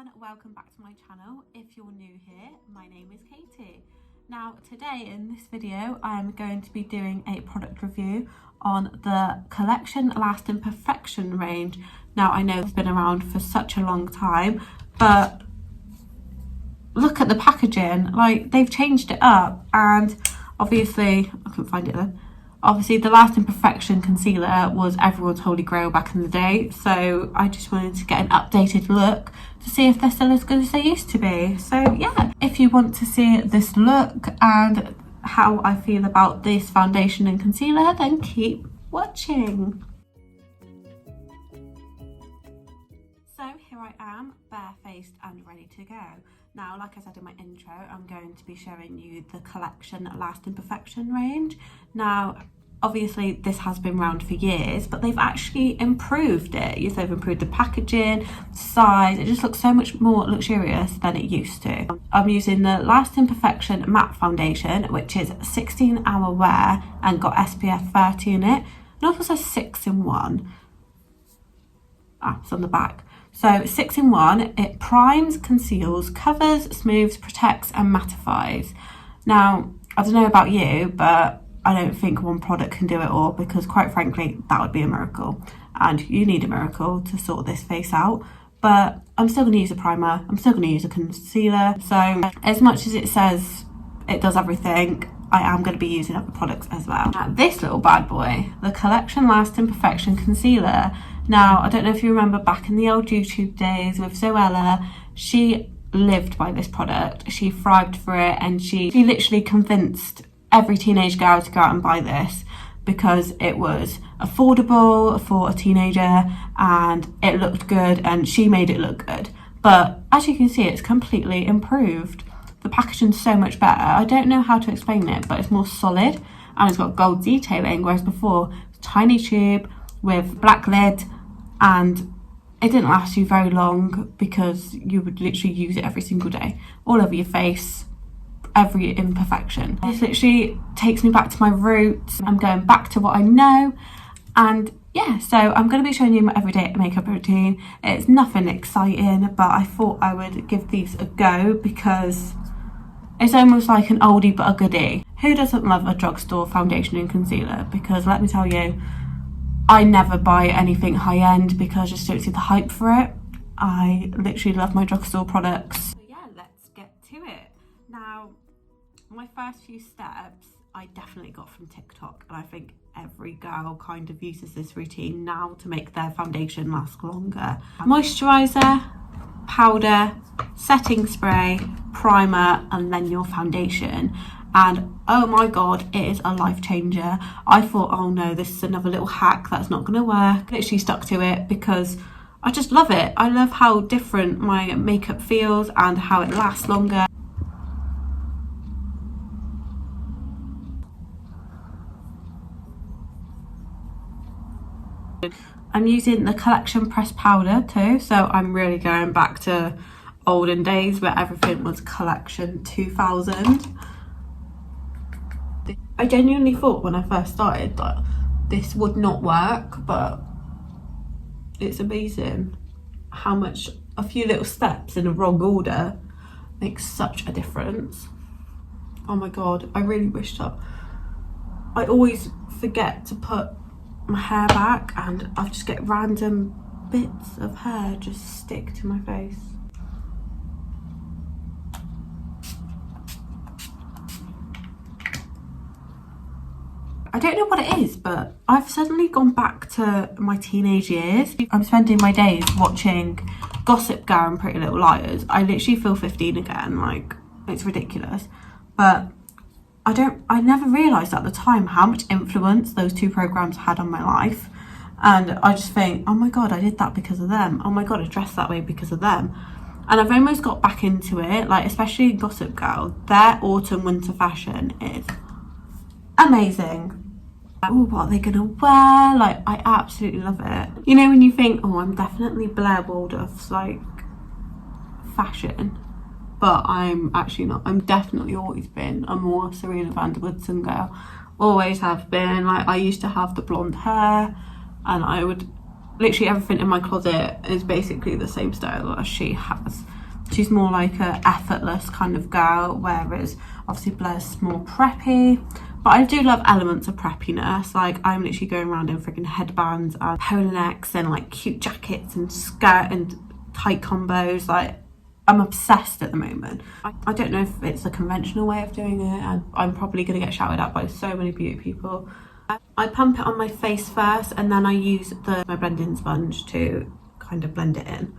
everyone, welcome back to my channel. If you're new here, my name is Katie. Now today in this video I'm going to be doing a product review on the Collection Lasting Perfection range. Now I know it's been around for such a long time, but look at the packaging, like they've changed it up, and obviously I couldn't find it then. Obviously the Lasting Perfection concealer was everyone's holy grail back in the day, so I just wanted to get an updated look to see if they're still as good as they used to be. So yeah, if you want to see this look and how I feel about this foundation and concealer, then keep watching. So here I am, barefaced and ready to go. Now, like I said in my intro, I'm going to be showing you the Collection Lasting Perfection range. Now, obviously this has been around for years, but they've actually improved it. Yes, they've improved the packaging, size, it just looks so much more luxurious than it used to. I'm using the Lasting Perfection Matte Foundation, which is 16-hour wear and got SPF 30 in it. It also says 6 in 1. It's on the back. So 6 in 1, it primes, conceals, covers, smooths, protects and mattifies. Now, I don't know about you, but I don't think one product can do it all, because quite frankly, that would be a miracle. And you need a miracle to sort this face out. But I'm still going to use a primer, I'm still going to use a concealer. So as much as it says it does everything, I am going to be using other products as well. Now, this little bad boy, the Collection Lasting Perfection Concealer. Now, I don't know if you remember back in the old YouTube days with Zoella, she lived by this product. She thrived for it, and she literally convinced every teenage girl to go out and buy this because it was affordable for a teenager and it looked good, and she made it look good. But as you can see, it's completely improved. The packaging's so much better. I don't know how to explain it, but it's more solid and it's got gold detailing, whereas before, tiny tube with black lid, and it didn't last you very long because you would literally use it every single day, all over your face, every imperfection. This literally takes me back to my roots. I'm going back to what I know, and yeah, so I'm going to be showing you my everyday makeup routine. It's nothing exciting, but I thought I would give these a go because it's almost like an oldie but a goodie. Who doesn't love a drugstore foundation and concealer? Because let me tell you, I never buy anything high-end because I just don't see the hype for it. I literally love my drugstore products. So yeah, let's get to it. Now, my first few steps I definitely got from TikTok, and I think every girl kind of uses this routine now to make their foundation last longer. Moisturiser, powder, setting spray, primer, and then your foundation. And oh my god, it is a life changer. I thought, oh no, this is another little hack that's not going to work. Literally stuck to it because I just love it. I love how different my makeup feels and how it lasts longer. I'm using the Collection pressed powder too, so I'm really going back to olden days where everything was Collection 2000. I genuinely thought when I first started that this would not work, but it's amazing how much a few little steps in the wrong order makes such a difference. Oh my god, I really wish that I always forget to put my hair back, and I just get random bits of hair just stick to my face. I don't know what it is, but I've suddenly gone back to my teenage years. I'm spending my days watching Gossip Girl and Pretty Little Liars. I literally feel 15 again, like it's ridiculous. But I never realised at the time how much influence those two programmes had on my life. And I just think, oh my god, I did that because of them. Oh my god, I dressed that way because of them. And I've almost got back into it, like especially Gossip Girl. Their autumn winter fashion is amazing. Oh, what are they gonna wear? Like, I absolutely love it. You know when you think, oh, I'm definitely Blair Waldorf's like fashion, but I'm actually not. I'm definitely always been a more Serena van der Woodsen girl. Always have been. Like, I used to have the blonde hair, and I would literally everything in my closet is basically the same style as she has. She's more like a effortless kind of girl, whereas obviously Blair's more preppy. But I do love elements of preppiness. Like, I'm literally going around in freaking headbands and polo necks and like cute jackets and skirt and tight combos. Like, I'm obsessed at the moment. I don't know if it's a conventional way of doing it, and I'm probably going to get shouted at by so many beauty people. I pump it on my face first, and then I use my blending sponge to kind of blend it in.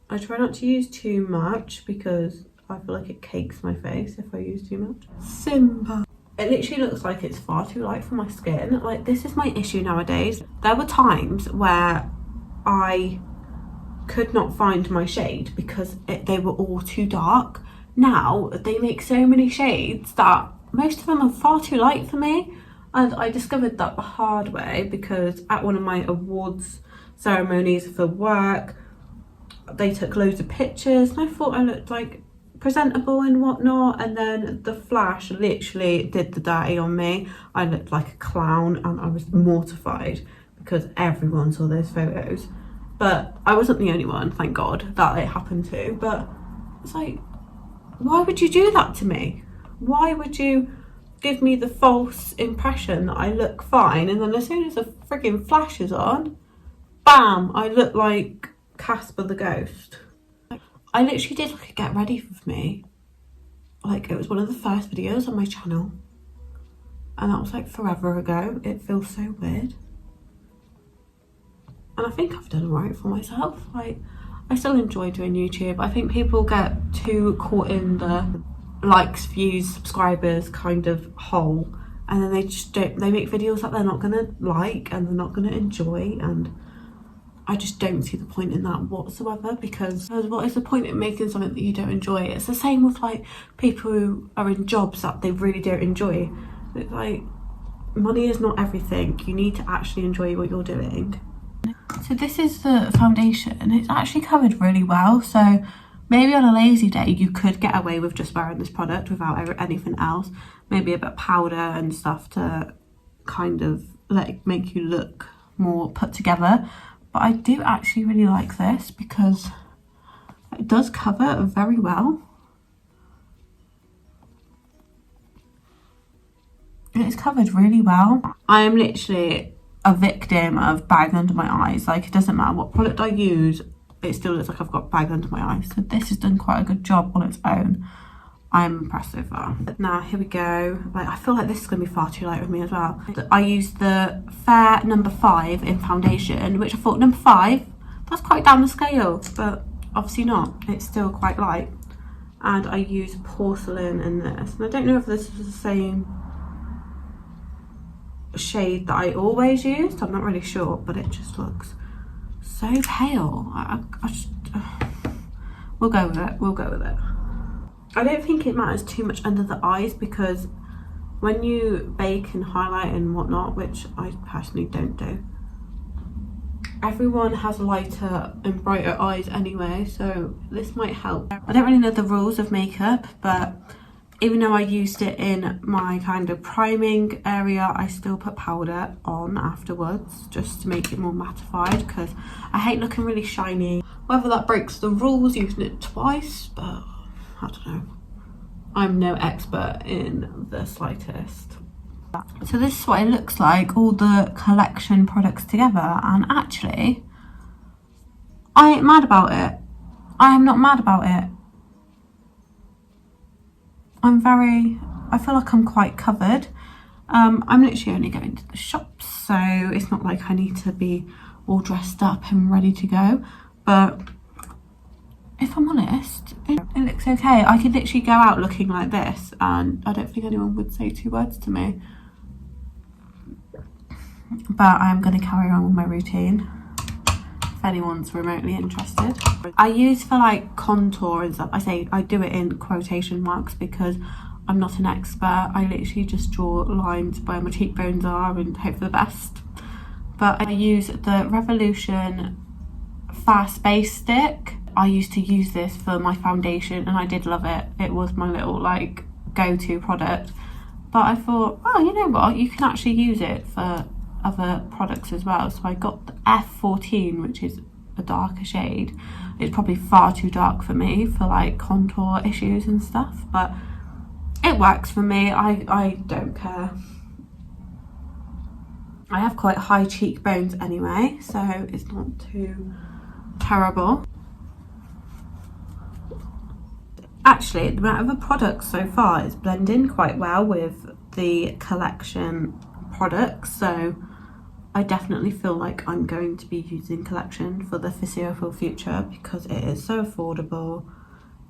I try not to use too much because I feel like it cakes my face if I use too much. Simba. It literally looks like it's far too light for my skin. Like, this is my issue nowadays. There were times where I could not find my shade because they were all too dark. Now they make so many shades that most of them are far too light for me, and I discovered that the hard way because at one of my awards ceremonies for work, they took loads of pictures and I thought I looked like presentable and whatnot, and then the flash literally did the dirty on me. I looked like a clown and I was mortified because everyone saw those photos. But I wasn't the only one, thank God, that it happened to. But it's like, why would you do that to me? Why would you give me the false impression that I look fine, and then as soon as the frigging flash is on, bam, I look like Casper the Ghost. I literally did like a get ready with me. Like, it was one of the first videos on my channel. And that was like forever ago. It feels so weird. And I think I've done alright for myself. Like, I still enjoy doing YouTube. I think people get too caught in the likes, views, subscribers kind of hole, and then they just don't, they make videos that they're not gonna like and they're not gonna enjoy, and I just don't see the point in that whatsoever, because what is the point in making something that you don't enjoy? It's the same with like people who are in jobs that they really don't enjoy. It's like, money is not everything. You need to actually enjoy what you're doing. So this is the foundation. It's actually covered really well, so maybe on a lazy day you could get away with just wearing this product without anything else. Maybe a bit of powder and stuff to kind of like make you look more put together. But I do actually really like this because it does cover very well. It's covered really well. I am literally a victim of bag under my eyes. Like, it doesn't matter what product I use, it still looks like I've got bag under my eyes. So this has done quite a good job on its own. I'm impressed so far. Now here we go. Like, I feel like this is going to be far too light with me as well. I used the Fair number 5 in foundation, which I thought number 5, that's quite down the scale, but obviously not. It's still quite light. And I use Porcelain in this. And I don't know if this is the same shade that I always used. I'm not really sure, but it just looks so pale. We'll go with it. We'll go with it. I don't think it matters too much under the eyes, because when you bake and highlight and whatnot, which I personally don't do, everyone has lighter and brighter eyes anyway, so this might help. I don't really know the rules of makeup, but even though I used it in my kind of priming area, I still put powder on afterwards just to make it more mattified, because I hate looking really shiny. Whether that breaks the rules using it twice, but I don't know. I'm no expert in the slightest. So this is what it looks like, all the collection products together, and actually, I ain't mad about it. I am not mad about it. I feel like I'm quite covered. I'm literally only going to the shops, so it's not like I need to be all dressed up and ready to go. But if I'm honest, it looks okay. I could literally go out looking like this and I don't think anyone would say 2 words to me. But I'm going to carry on with my routine if anyone's remotely interested. I use for like contour and stuff, I do it in quotation marks because I'm not an expert. I literally just draw lines where my cheekbones are and hope for the best. But I use the Revolution Fast Base Stick. I used to use this for my foundation and I did love it. It was my little go-to product. But I thought, oh, you know what? You can actually use it for other products as well. So I got the F14, which is a darker shade. It's probably far too dark for me for like contour issues and stuff, but it works for me. I don't care. I have quite high cheekbones anyway, so it's not too terrible. Actually, the amount of the products so far is blending quite well with the collection products, so I definitely feel like I'm going to be using collection for the foreseeable future because it is so affordable.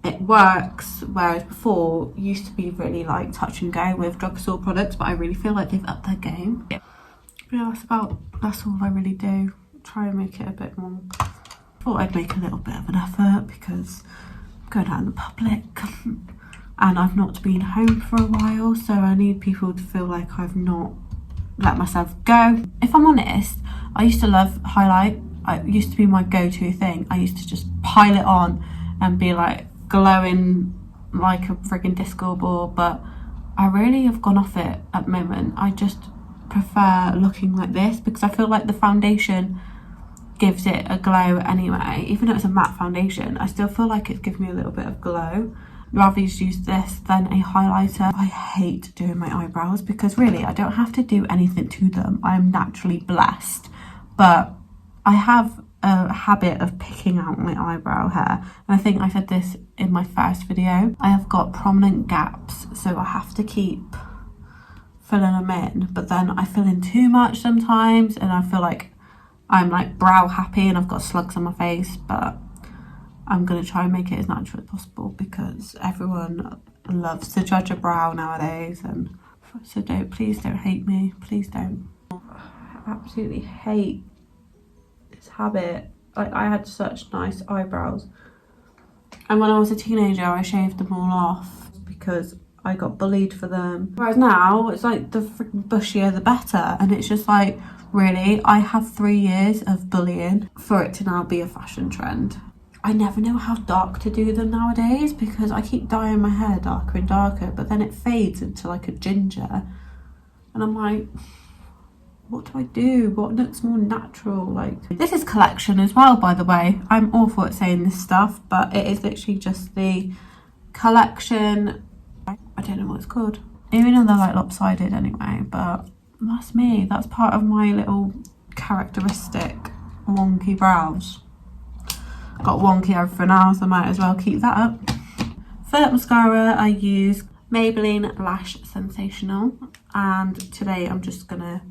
It works, whereas before used to be really like touch and go with drugstore products, but I really feel like they've upped their game. Yeah, that's all I really do. Try and make it a bit more. Thought I'd make a little bit of an effort because I'm going out in the public and I've not been home for a while, so I need people to feel like I've not let myself go. If I'm honest, I used to love highlight. It used to be my go-to thing. I used to just pile it on and be like glowing like a friggin' disco ball, but I really have gone off it at the moment. I just prefer looking like this because I feel like the foundation gives it a glow anyway. Even though it's a matte foundation, I still feel like it's giving me a little bit of glow. Rather just use this than a highlighter. I hate doing my eyebrows because really I don't have to do anything to them. I'm naturally blessed, but I have a habit of picking out my eyebrow hair, and I think I said this in my first video. I have got prominent gaps, so I have to keep filling them in, but then I fill in too much sometimes and I feel like I'm like brow happy and I've got slugs on my face, but I'm going to try and make it as natural as possible because everyone loves to judge a brow nowadays, and so please don't hate me, please don't. I absolutely hate this habit. Like, I had such nice eyebrows, and when I was a teenager I shaved them all off because I got bullied for them. Whereas now it's like the freaking bushier the better, and it's just like, really, I have 3 years of bullying for it to now be a fashion trend. I never know how dark to do them nowadays because I keep dyeing my hair darker and darker, but then it fades into like a ginger, and I'm like, what do I do? What looks more natural? Like, this is collection as well, by the way. I'm awful at saying this stuff, but it is literally just the collection. I don't know what it's called, even though they're like lopsided anyway, but that's me. That's part of my little characteristic wonky brows. Got wonky everything else, I might as well keep that up. For mascara I use Maybelline Lash Sensational, and today I'm just gonna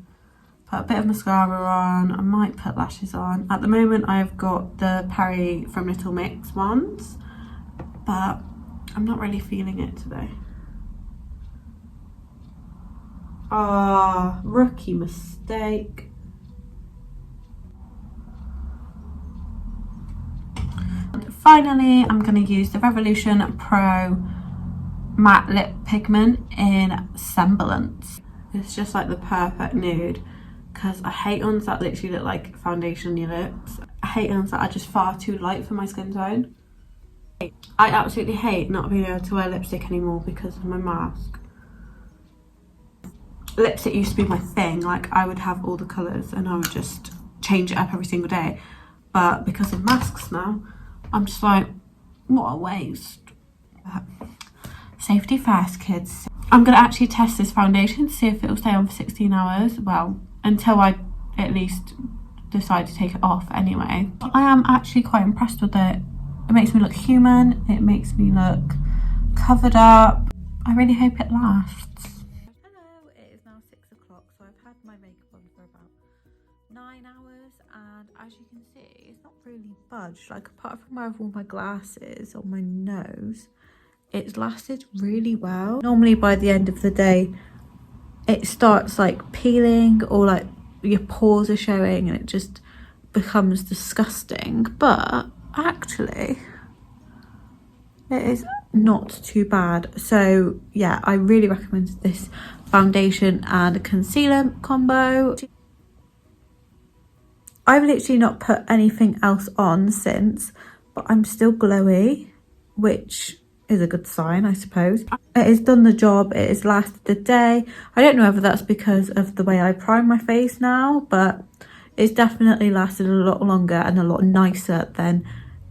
put a bit of mascara on. I might put lashes on. At the moment I've got the Perry from Little Mix ones, but I'm not really feeling it today. Ah, rookie mistake. And finally, I'm going to use the Revolution Pro Matte Lip Pigment in Semblance. It's just like the perfect nude because I hate ones that literally look like foundation on your lips. I hate ones that are just far too light for my skin tone. I absolutely hate not being able to wear lipstick anymore because of my mask. Lipstick used to be my thing. Like, I would have all the colours and I would just change it up every single day, but because of masks now I'm just like, what a waste. Safety first, kids. I'm gonna actually test this foundation to see if it'll stay on for 16 hours. Well, until I at least decide to take it off anyway. I am actually quite impressed with it. It makes me look human, it makes me look covered up. I really hope it lasts. Hello, it is now 6 o'clock, so I've had my makeup on for about 9 hours, and as you can see, it's not really budged. Like, apart from where I've worn my glasses on my nose, it's lasted really well. Normally by the end of the day, it starts like peeling, or like your pores are showing, and it just becomes disgusting. But actually, it is not too bad. So yeah, I really recommend this foundation and concealer combo. I've literally not put anything else on since, but I'm still glowy, which is a good sign, I suppose. It has done the job, it has lasted the day. I don't know whether that's because of the way I prime my face now, but it's definitely lasted a lot longer and a lot nicer than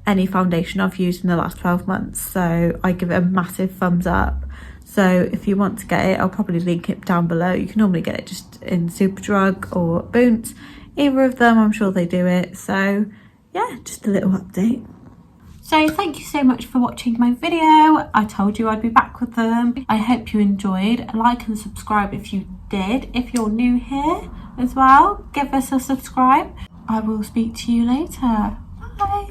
any foundation I've used in the last 12 months. So I give it a massive thumbs up. So if you want to get it, I'll probably link it down below. You can normally get it just in Superdrug or Boots. Either of them, I'm sure they do it. So yeah, just a little update. So thank you so much for watching my video. I told you I'd be back with them. I hope you enjoyed. Like and subscribe if you did. If you're new here as well, give us a subscribe. I will speak to you later. Bye.